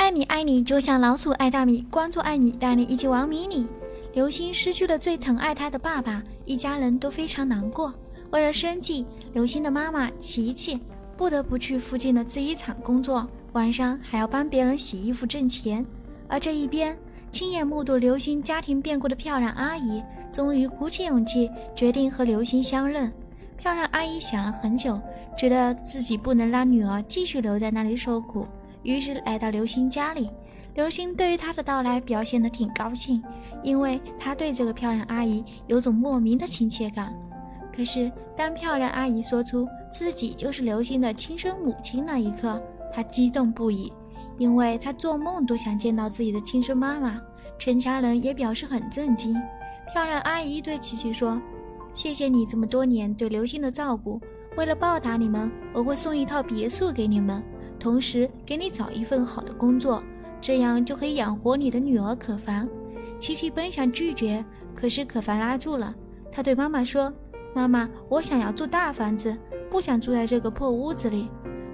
艾米爱你就像老鼠爱大米，关注艾米带你一起玩迷你。刘星失去了最疼爱他的爸爸，一家人都非常难过。为了生计，刘星的妈妈琪琪不得不去附近的制衣厂工作，晚上还要帮别人洗衣服挣钱。而这一边，亲眼目睹刘星家庭变故的漂亮阿姨终于鼓起勇气决定和刘星相认。漂亮阿姨想了很久，觉得自己不能让女儿继续留在那里受苦，于是来到刘星家里。刘星对于他的到来表现得挺高兴，因为他对这个漂亮阿姨有种莫名的亲切感。可是当漂亮阿姨说出自己就是刘星的亲生母亲那一刻，他激动不已，因为他做梦都想见到自己的亲生妈妈。全家人也表示很震惊。漂亮阿姨对琪琪说，谢谢你这么多年对刘星的照顾，为了报答你们，我会送一套别墅给你们，同时给你找一份好的工作，这样就可以养活你的女儿可凡。琪琪本想拒绝，可是可凡拉住了。他对妈妈说，妈妈，我想要住大房子，不想住在这个破屋子里。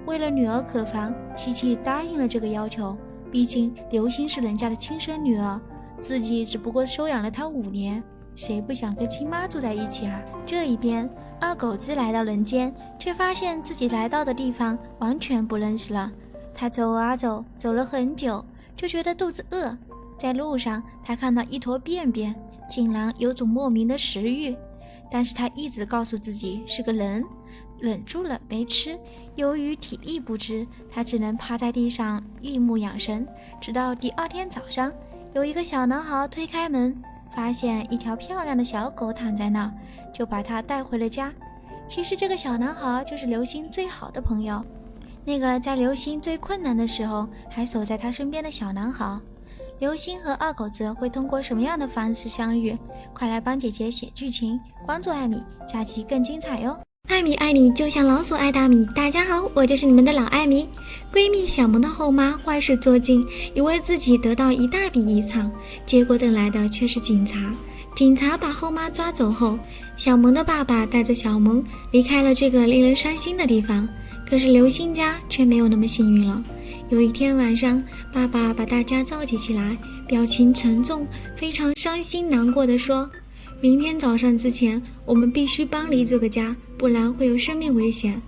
为了女儿可凡，琪琪答应了这个要求，毕竟刘星是人家的亲生女儿，自己只不过收养了她5年，谁不想跟亲妈住在一起啊？这一边，二狗子来到人间，却发现自己来到的地方完全不认识了。他走啊走，走了很久，就觉得肚子饿。在路上，他看到一坨便便，竟然有种莫名的食欲，但是他一直告诉自己是个人，忍住了没吃。由于体力不支，他只能趴在地上闭目养神，直到第2天早上，有一个小男孩推开门，发现一条漂亮的小狗躺在那，就把它带回了家。其实这个小男孩就是刘星最好的朋友，那个在刘星最困难的时候还守在他身边的小男孩。刘星和二狗子会通过什么样的方式相遇？快来帮姐姐写剧情，关注艾米，下期更精彩哟！艾米爱你就像老鼠爱大米。大家好，我就是你们的老艾米。闺蜜小萌的后妈坏事做尽，以为自己得到一大笔遗产，结果等来的却是警察。警察把后妈抓走后，小萌的爸爸带着小萌离开了这个令人伤心的地方。可是刘星家却没有那么幸运了。有一天晚上，爸爸把大家召集起来，表情沉重，非常伤心难过地说，明天早上之前，我们必须搬离这个家，不然会有生命危险。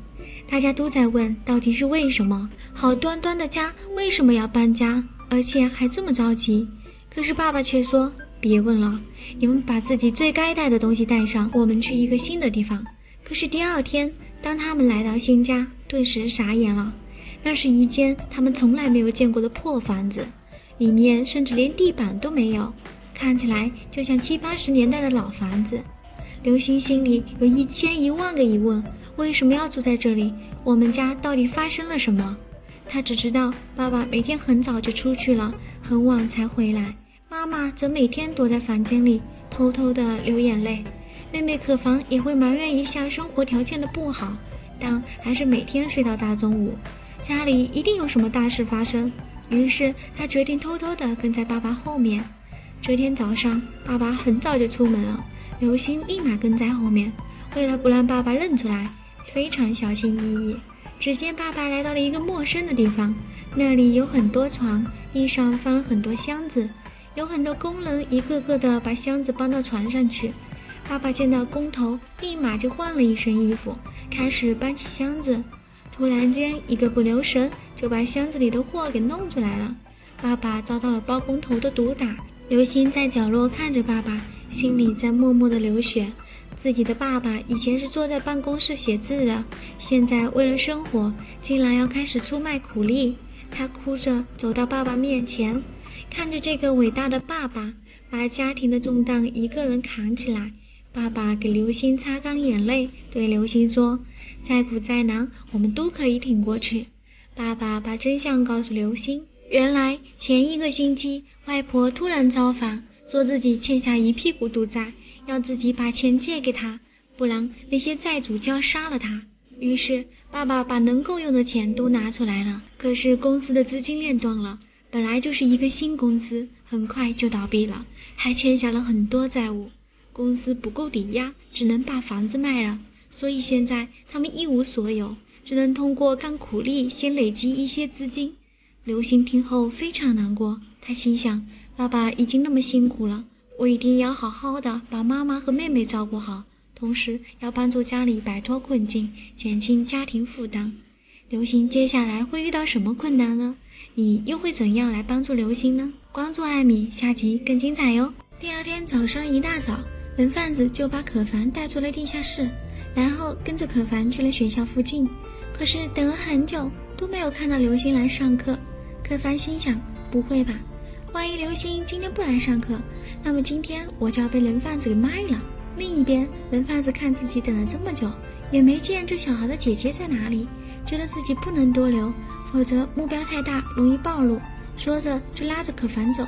大家都在问，到底是为什么？好端端的家为什么要搬家，而且还这么着急？可是爸爸却说，别问了，你们把自己最该带的东西带上，我们去一个新的地方。可是第2天，当他们来到新家，顿时傻眼了。那是一间他们从来没有见过的破房子，里面甚至连地板都没有，看起来就像70、80年代的老房子。刘星心里有1000、10000个疑问，为什么要住在这里？我们家到底发生了什么？他只知道爸爸每天很早就出去了，很晚才回来，妈妈则每天躲在房间里偷偷地流眼泪。妹妹可凡也会埋怨一下生活条件的不好，但还是每天睡到大中午。家里一定有什么大事发生，于是他决定偷偷地跟在爸爸后面。这天早上，爸爸很早就出门了，刘星立马跟在后面，为了不让爸爸认出来，非常小心翼翼。只见爸爸来到了一个陌生的地方，那里有很多床，地上放了很多箱子，有很多工人一个个的把箱子搬到床上去。爸爸见到工头，立马就换了一身衣服，开始搬起箱子。突然间，一个不留神就把箱子里的货给弄出来了。爸爸遭到了包工头的毒打。刘星在角落看着爸爸，心里在默默的流血。自己的爸爸以前是坐在办公室写字的，现在为了生活，竟然要开始出卖苦力。他哭着走到爸爸面前，看着这个伟大的爸爸把家庭的重担一个人扛起来。爸爸给刘星擦干眼泪，对刘星说，再苦再难，我们都可以挺过去。爸爸把真相告诉刘星，原来前1个星期，外婆突然造反，说自己欠下一屁股赌债，要自己把钱借给他，不然那些债主就要杀了他。于是爸爸把能够用的钱都拿出来了，可是公司的资金链断了，本来就是一个新公司，很快就倒闭了，还欠下了很多债务。公司不够抵押，只能把房子卖了，所以现在他们一无所有，只能通过干苦力先累积一些资金。刘星听后非常难过，他心想，爸爸已经那么辛苦了，我一定要好好的把妈妈和妹妹照顾好，同时要帮助家里摆脱困境，减轻家庭负担。刘星接下来会遇到什么困难呢？你又会怎样来帮助刘星呢？关注艾米，下集更精彩哟！第二天早上一大早，人贩子就把可凡带出了地下室，然后跟着可凡去了学校附近。可是等了很久都没有看到刘星来上课。可凡心想，不会吧，万一刘星今天不来上课，那么今天我就要被人贩子给卖了。另一边，人贩子看自己等了这么久，也没见这小孩的姐姐在哪里，觉得自己不能多留，否则目标太大，容易暴露。说着就拉着可凡走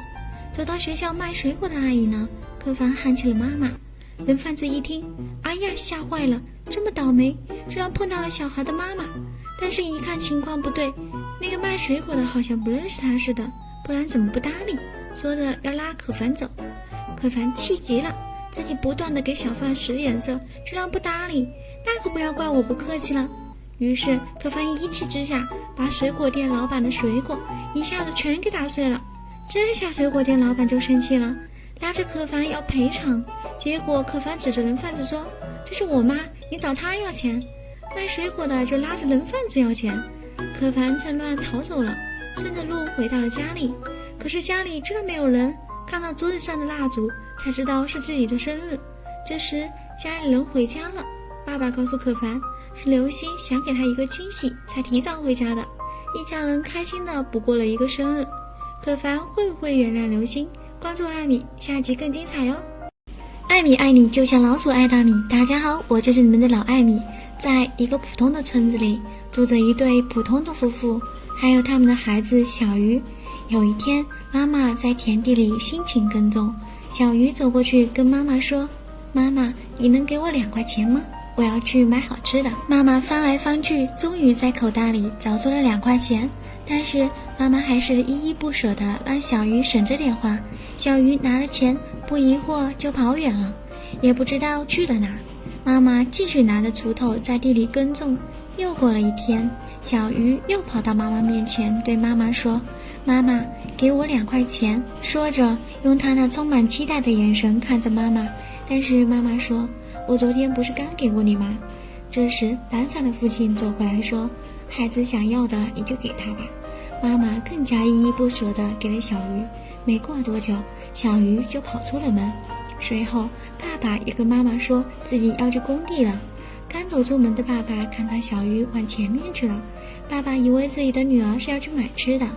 到学校卖水果的阿姨呢。可凡喊起了妈妈。人贩子一听，哎呀，吓坏了，这么倒霉，居然碰到了小孩的妈妈。但是一看情况不对，那个卖水果的好像不认识他似的，不然怎么不搭理？说着要拉可凡走。可凡气急了，自己不断的给小贩使眼色，居然不搭理，那可不要怪我不客气了。于是可凡一气之下，把水果店老板的水果一下子全给打碎了。这下水果店老板就生气了，拉着可凡要赔偿。结果可凡指着人贩子说，这是我妈，你找她要钱。卖水果的就拉着人贩子要钱。可凡趁乱逃走了，顺着路回到了家里。可是家里居然没有人，看到桌子上的蜡烛才知道是自己的生日。这时家里人回家了，爸爸告诉可凡，是刘星想给他一个惊喜才提早回家的。一家人开心的补过了一个生日。可凡会不会原谅刘星？关注艾米，下集更精彩哟！艾米爱你就像老鼠爱大米。大家好，我就是你们的老艾米。在一个普通的村子里，住着一对普通的夫妇，还有他们的孩子小鱼。有一天，妈妈在田地里辛勤耕种，小鱼走过去跟妈妈说，妈妈，你能给我2块钱吗？我要去买好吃的。妈妈翻来翻去，终于在口袋里找出了2块钱，但是妈妈还是依依不舍地让小鱼省着点花。小鱼拿了钱，不一会儿就跑远了，也不知道去了哪。妈妈继续拿着锄头在地里耕种。又过了一天，小鱼又跑到妈妈面前，对妈妈说，妈妈，给我2块钱。说着用他那充满期待的眼神看着妈妈。但是妈妈说，我昨天不是刚给过你吗？这时懒散的父亲走过来说，孩子想要的你就给他吧。妈妈更加依依不舍地给了小鱼。没过多久，小鱼就跑出了门。随后爸爸也跟妈妈说自己要去工地了。刚走出门的爸爸看到小鱼往前面去了，爸爸以为自己的女儿是要去买吃的，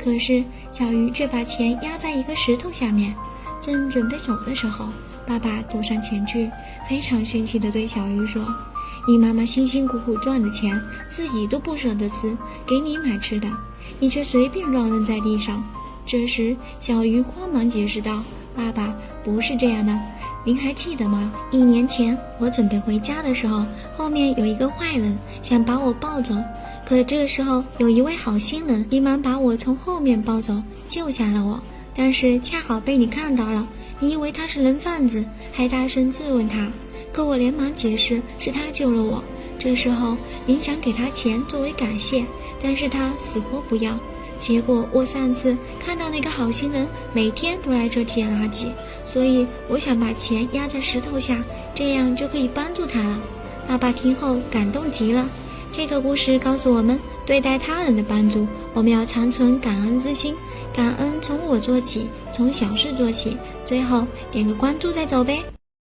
可是小鱼却把钱压在一个石头下面。正准备走的时候，爸爸走上前去，非常生气地对小鱼说，你妈妈辛辛苦苦赚的钱自己都不舍得吃，给你买吃的，你却随便乱扔在地上。这时小鱼慌忙解释道，爸爸，不是这样的，您还记得吗？1年前我准备回家的时候，后面有一个坏人想把我抱走，可这个时候有一位好心人急忙把我从后面抱走，救下了我，但是恰好被你看到了，你以为他是人贩子，还大声质问他，可我连忙解释是他救了我。这时候您想给他钱作为感谢，但是他死活不要。结果我上次看到那个好心人每天都来这捡垃圾，所以我想把钱压在石头下，这样就可以帮助他了。爸爸听后感动极了。这个故事告诉我们，对待他人的帮助，我们要常存感恩之心。感恩从我做起，从小事做起，最后点个关注再走呗。